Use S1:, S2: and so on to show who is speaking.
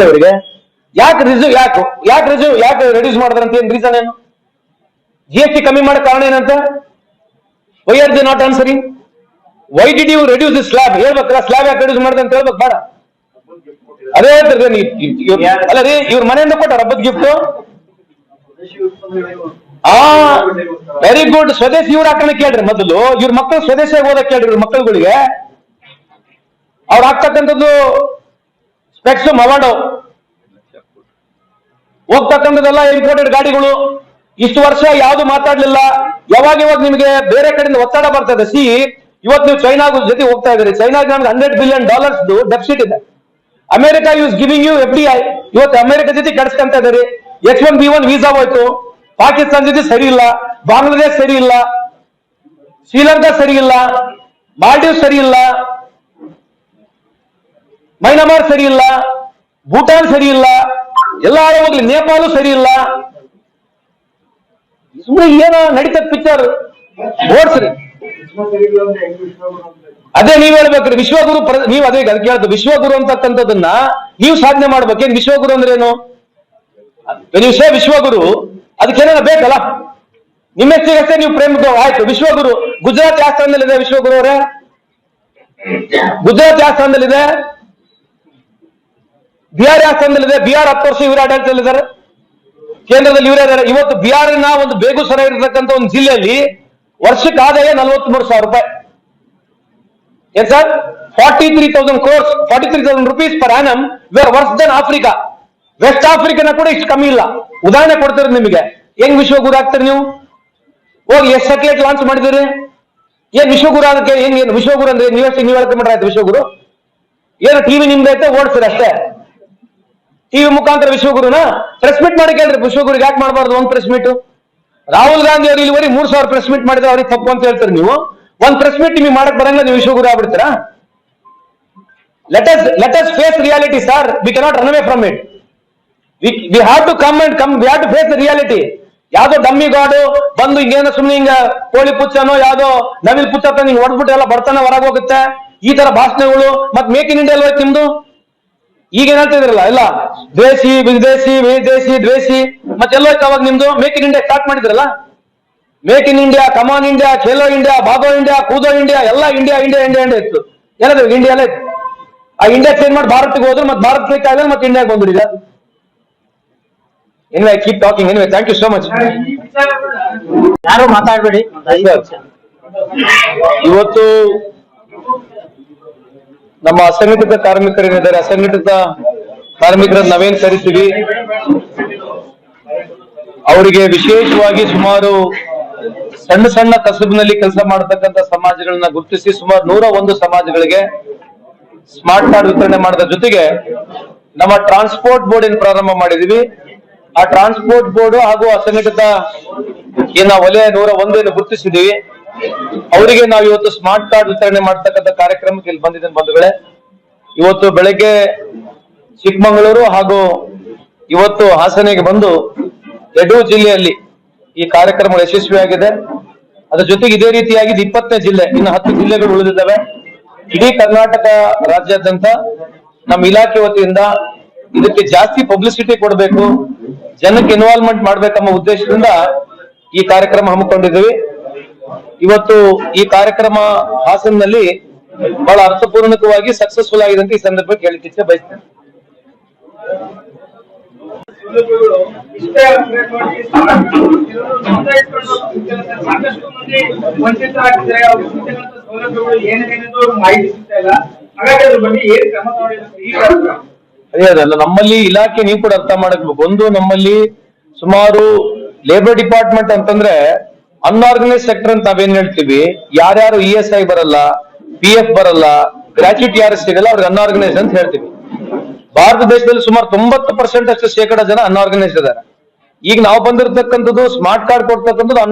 S1: ಗೊತ್ತಿಲ್ಲ ಇವರಿಗೆ. ಯಾಕೆ ರೆಡ್ಯೂಸ್ ಮಾಡಿದ್ರ ಅಂತ ಏನ್ ರೀಸನ್ ಏನು? GST ಕಮ್ಮಿ ಮಾಡೋ ಕಾರಣ ಏನಂತ? Why are they not answering? Why did you reduce the slab? ಹೇಳ್ಬೇಕಲ್ಲ, ಸ್ಲಾಬ್ ಯಾಕೆ ರೆಡ್ಯೂಸ್ ಮಾಡಿದೆ ಅಂತ ಹೇಳ್ಬೇಕು ಬೇಡ? ಅದೇ ಹೇಳ್ತಾರೆ ಅಲ್ಲ ರೀ, ಇವ್ರ ಮನೆಯಿಂದ ಕೊಟ್ಟಾರ ಹಬ್ಬದ ಗಿಫ್ಟ್. Very good. ಸ್ವದೇಶಿ ಇವ್ರ ಹಾಕೋಣ ಕೇಳ್ರಿ ಮೊದಲು. ಇವ್ರ ಮಕ್ಕಳು ಸ್ವದೇಶಿಯಾಗಿ ಓದಕ್ ಕೇಳ್ರಿ. ಇವ್ರ ಮಕ್ಕಳುಗಳಿಗೆ ಅವ್ರು ಹಾಕ್ತಕ್ಕಂಥದ್ದು ಸ್ಪೆಕ್ಸ್ ಮವಾಂಡೋ, ಹೋಗ್ತಕ್ಕಂಥದ್ದೆಲ್ಲ ಇಂಪೋರ್ಟೆಡ್ ಗಾಡಿಗಳು. ಇಷ್ಟು ವರ್ಷ ಯಾವ್ದು ಮಾತಾಡ್ಲಿಲ್ಲ. ಯಾವಾಗ ನಿಮಗೆ ಬೇರೆ ಕಡೆಯಿಂದ ಒತ್ತಡ ಬರ್ತದೆ. ಇವತ್ತು ನೀವು ಚೈನಾ ಜೊತೆ ಹೋಗ್ತಾ ಇದ್ದೀರಿ. ಚೈನಾಗೆ ನಮ್ಗೆ $100 ಬಿಲಿಯನ್ ಡೆಫಿಸಿಟ್ ಇದೆ. America use giving you FDI. ಇವತ್ತು ಅಮೆರಿಕ ಜೊತೆ ಕೆಡಿಸ್ಕೊಂತ ಇದ್ದಾರೆ. H1B1 ವೀಸಾ ಹೋಯ್ತು. ಪಾಕಿಸ್ತಾನ ಜೊತೆ ಸರಿ ಇಲ್ಲ, ಬಾಂಗ್ಲಾದೇಶ್ ಸರಿ ಇಲ್ಲ, ಶ್ರೀಲಂಕಾ ಸರಿ ಇಲ್ಲ, ಮಾಲ್ಡೀವ್ಸ್ ಸರಿ ಇಲ್ಲ, ಮೈನಮಾರ್ ಸರಿ ಇಲ್ಲ, ಭೂಟಾನ್ ಸರಿ ಇಲ್ಲ, ಎಲ್ಲ ಹೋಗ್ಲಿ, ನೇಪಾಳ ಸರಿ ಇಲ್ಲ. ಸುಮ್ಮನೆ ಏನೋ ನಡೀತದ ಪಿಕ್ಚರ್ ಓಡ್ಸ್ರಿ. ಅದೇ ನೀವ್ ಹೇಳ್ಬೇಕ್ರಿ. ವಿಶ್ವಗುರು ನೀವು ಅದೇ ಕೇಳ್ದು. ವಿಶ್ವಗುರು ಅಂತಕ್ಕಂಥದ್ದನ್ನ ನೀವು ಸಾಧನೆ ಮಾಡ್ಬೇಕೇನ್? ವಿಶ್ವಗುರು ಅಂದ್ರೆ ಏನು? ನೀವು ಸೇ ವಿಶ್ವಗುರು, ಅದಕ್ಕೇನ ಬೇಕಲ್ಲ? ನಿಮ್ಮೆಷ್ಟಿಗಷ್ಟೇ ನೀವು ಪ್ರೇಮ ಆಯ್ತು. ವಿಶ್ವಗುರು ಗುಜರಾತ್ ಯಾವ ಸ್ಥಾನದಲ್ಲಿದೆ? ವಿಶ್ವಗುರು ಅವರೇ ಗುಜರಾತ್ ಯಾವ ಸ್ಥಾನದಲ್ಲಿದೆ? ಬಿಹಾರ್ ಯಾವ ಸ್ಥಾನದಲ್ಲಿದೆ? ಬಿಹಾರ್ 10 ವರ್ಷ ಇವರೇ ಆಡಳಿತದಲ್ಲಿದ್ದಾರೆ, ಕೇಂದ್ರದಲ್ಲಿ ಇವರೇ ಇದ್ದಾರೆ. ಇವತ್ತು ಬಿಹಾರಿನ ಒಂದು ಬೇಗುಸರಾಯ್ ಇರತಕ್ಕಂಥ ಒಂದು ಜಿಲ್ಲೆಯಲ್ಲಿ ವರ್ಷಕ್ಕೆ ಆದಾಯ 43,000 ರೂಪಾಯಿ. ಏನ್ sir? 43,000 crores, 43,000 rupees per annum. We are worse then Africa. West ಆಫ್ರಿಕಾನ ಕೂಡ ಇಷ್ಟು ಕಮ್ಮಿ ಇಲ್ಲ. ಉದಾಹರಣೆ ಕೊಡ್ತಾರೆ ನಿಮಗೆ. ಹೆಂಗ್ ವಿಶ್ವಗುರು ಆಗ್ತಾರೆ ನೀವು? ಹೋಗಿ ಎಷ್ಟು ಸ್ಯಾಟಲೈಟ್ ಲಾಂಚ್ ಮಾಡಿದಿರಿ? ಏನ್ ವಿಶ್ವಗುರು ಅದಕ್ಕೆ ಹೆಂಗ್? ಏನು ವಿಶ್ವಗುರು ಅಂದ್ರೆ ನೀವು ಹೇಳ್ಕೊಂಡ್ಬಿಟ್ರೆ ಆಯ್ತು ವಿಶ್ವಗುರು? ಏನು ಟಿವಿ ನಿಮ್ದೈತೆ ಓಡಿಸ್ರಿ ಅಷ್ಟೇ. ಟಿವಿ ಮುಖಾಂತರ ವಿಶ್ವಗುರುನ ಪ್ರೆಸ್ ಮೀಟ್ ಮಾಡಿ ಕೇಳ್ರಿ. ವಿಶ್ವಗುರಿಗೆ ಯಾಕೆ ಮಾಡಬಾರ್ದು ಒಂದು ಪ್ರೆಸ್ ಮೀಟ್? ರಾಹುಲ್ ಗಾಂಧಿ ಅವರು ಇಲ್ಲಿವರೆಗೆ 3,000 ಪ್ರೆಸ್ ಮೀಟ್ ಮಾಡಿದ್ರೆ ಅವ್ರಿಗೆ ತಪ್ಪು ಅಂತ ಹೇಳ್ತಾರೆ ನೀವು. ಒಂದ್ ಪ್ರೆಸ್ ಮೀಟ್ ನಿಮಗೆ ಮಾಡಕ್ ಬರಂಗ ನೀವು ವಿಶ್ವಗುರು ಆಗ್ಬಿಡ್ತೀರಾ? Let us face reality sir. We cannot run away from it. We have to come we have to face the reality. ಯಾವ್ದೋ ಡಮ್ಮಿ ಗಾಡು ಬಂದು ಹಿಂಗೇನೋ ಸುಮ್ಮನೆ ಹಿಂಗ ಕೋಳಿ ಪುಚ್ಚನೋ ಯಾವ್ದೋ ನವಿಲ್ ಪುಚ್ಚ ಹಿಂಗ್ ಹೊಡ್ಬಿಟ್ಟು ಎಲ್ಲ ಬರ್ತಾನೆ ಹೊರಗೆ ಹೋಗುತ್ತೆ. ಈ ತರ ಭಾಷಣಗಳು. ಮತ್ ಮೇಕ್ ಇನ್ ಇಂಡಿಯಾ ಹೋಯ್ತು ನಿಮ್ದು. ಈಗ ಏನ್ ಹೇಳ್ತಿದ್ರಲ್ಲ ಎಲ್ಲ ದ್ವೇಷಿ ವಿದೇಶಿ ವಿದೇಶಿ ದ್ವೇಷಿ ಮತ್ತೆಲ್ಲ ಹೋಯ್ತು. ಅವಾಗ ನಿಮ್ದು ಮೇಕ್ ಇನ್ ಇಂಡಿಯಾ ಸ್ಟಾರ್ಟ್ ಮಾಡಿದ್ರಲ್ಲ. Make in India, come on India, Khelo India, ಭಾಗೋ ಇಂಡಿಯಾ, ಕೂದೋ ಇಂಡಿಯಾ, ಎಲ್ಲ ಇಂಡಿಯಾ ಇಂಡಿಯಾ ಇಂಡಿಯಾ ಇಂಡಿಯಾ ಇತ್ತು. ಏನದು ಇಂಡಿಯಾಲೇ ಇತ್ತು. ಆ ಇಂಡಿಯಾ ಚೇಂಜ್ ಮಾಡಿ ಭಾರತಕ್ಕೆ ಹೋದ್ರು. ಮತ್ತೆ ಭಾರತ ಕ್ಲಿಕ್ ಆದ್ರೆ ಮತ್ತೆ ಇಂಡಿಯಾಗೆ ಬಂದ್ಬಿಡಿದ. Anyway, keep talking. Anyway, thank you so much.
S2: ಯಾರು ಮಾತಾಡ್ಬೇಡಿ.
S1: ಇವತ್ತು ನಮ್ಮ ಅಸಂಘಟಿತ ಕಾರ್ಮಿಕರೇನಿದ್ದಾರೆ, ಅಸಂಘಟಿತ ಕಾರ್ಮಿಕರನ್ನ ನಾವೇನ್ ಕರಿತೀವಿ, ಅವರಿಗೆ ವಿಶೇಷವಾಗಿ ಸುಮಾರು ಸಣ್ಣ ಸಣ್ಣ ಕಸಬಿನಲ್ಲಿ ಕೆಲಸ ಮಾಡತಕ್ಕಂತ ಸಮಾಜಗಳನ್ನ ಗುರುತಿಸಿ ಸುಮಾರು 101 ಸಮಾಜಗಳಿಗೆ ಸ್ಮಾರ್ಟ್ ಕಾರ್ಡ್ ವಿತರಣೆ ಮಾಡಿದ ಜೊತೆಗೆ ನಮ್ಮ ಟ್ರಾನ್ಸ್ಪೋರ್ಟ್ ಬೋರ್ಡ್ ಏನ್ ಪ್ರಾರಂಭ ಮಾಡಿದೀವಿ, ಆ ಟ್ರಾನ್ಸ್ಪೋರ್ಟ್ ಬೋರ್ಡ್ ಹಾಗೂ ಅಸಂಘಟಿತ ಏನ ವಲಯ 101 ಗುರುತಿಸಿದೀವಿ. ಅವರಿಗೆ ನಾವು ಇವತ್ತು ಸ್ಮಾರ್ಟ್ ಕಾರ್ಡ್ ವಿತರಣೆ ಮಾಡ್ತಕ್ಕಂಥ ಕಾರ್ಯಕ್ರಮಕ್ಕೆ ಇಲ್ಲಿ ಬಂದಿದ್ದೇನೆ ಬಂಧುಗಳೇ. ಇವತ್ತು ಬೆಳಗ್ಗೆ ಚಿಕ್ಕಮಗಳೂರು ಹಾಗೂ ಇವತ್ತು ಹಾಸನಿಗೆ ಬಂದು 2 ಜಿಲ್ಲೆಯಲ್ಲಿ ಈ ಕಾರ್ಯಕ್ರಮಗಳು ಯಶಸ್ವಿಯಾಗಿದೆ. ಅದರ ಜೊತೆಗೆ ಇದೇ ರೀತಿಯಾಗಿ 20ನೇ ಜಿಲ್ಲೆ, ಇನ್ನು 10 ಜಿಲ್ಲೆಗಳು ಉಳಿದಿದ್ದಾವೆ. ಇಡೀ ಕರ್ನಾಟಕ ರಾಜ್ಯಾದ್ಯಂತ ನಮ್ಮ ಇಲಾಖೆ ವತಿಯಿಂದ ಇದಕ್ಕೆ ಜಾಸ್ತಿ ಪಬ್ಲಿಸಿಟಿ ಕೊಡಬೇಕು, ಜನಕ್ಕೆ ಇನ್ವಾಲ್ವ್ಮೆಂಟ್ ಮಾಡ್ಬೇಕೆಂಬ ಉದ್ದೇಶದಿಂದ ಈ ಕಾರ್ಯಕ್ರಮ ಹಮ್ಮಿಕೊಂಡಿದ್ದೀವಿ. ಇವತ್ತು ಈ ಕಾರ್ಯಕ್ರಮ ಹಾಸನಲ್ಲಿ ಬಹಳ ಅರ್ಥಪೂರ್ಣಕವಾಗಿ ಸಕ್ಸಸ್ಫುಲ್ ಆಗಿದೆ ಅಂತ ಈ ಸಂದರ್ಭಕ್ಕೆ ಹೇಳಿಕ್ಕೆ ಬಯಸ್ತೇನೆ. ಅದೇ ಅದಲ್ಲ, ನಮ್ಮಲ್ಲಿ ಇಲಾಖೆ ನೀವು ಕೂಡ ಅರ್ಥ ಮಾಡಬೇಕು. ಒಂದು, ನಮ್ಮಲ್ಲಿ ಸುಮಾರು ಲೇಬರ್ ಡಿಪಾರ್ಟ್ಮೆಂಟ್ ಅಂತಂದ್ರೆ ಅನ್ಆರ್ಗನೈಸ್ ಸೆಕ್ಟರ್ ಅಂತ ನಾವೇನ್ ಹೇಳ್ತೀವಿ. ಯಾರ್ಯಾರು ESI ಬರಲ್ಲ, PF ಬರಲ್ಲ, ಗ್ರಾಚ್ಯುಟಿ ಯಾರು ಸಿಗಲ್ಲ, ಅವ್ರಿಗೆ ಅನ್ಆರ್ಗನೈಸ್ ಅಂತ ಹೇಳ್ತೀವಿ. ಭಾರತ ದೇಶದಲ್ಲಿ ಸುಮಾರು 90% ಅಷ್ಟು ಶೇಕಡ ಜನ ಅನ್ಆರ್ಗನೈಸ್ಡ್ ಇದ್ದಾರೆ. ಈಗ ನಾವು ಬಂದಿರತಕ್ಕಂಥದ್ದು ಸ್ಮಾರ್ಟ್ ಕಾರ್ಡ್ ಕೊಡ್ತಕ್ಕಂಥದ್ದು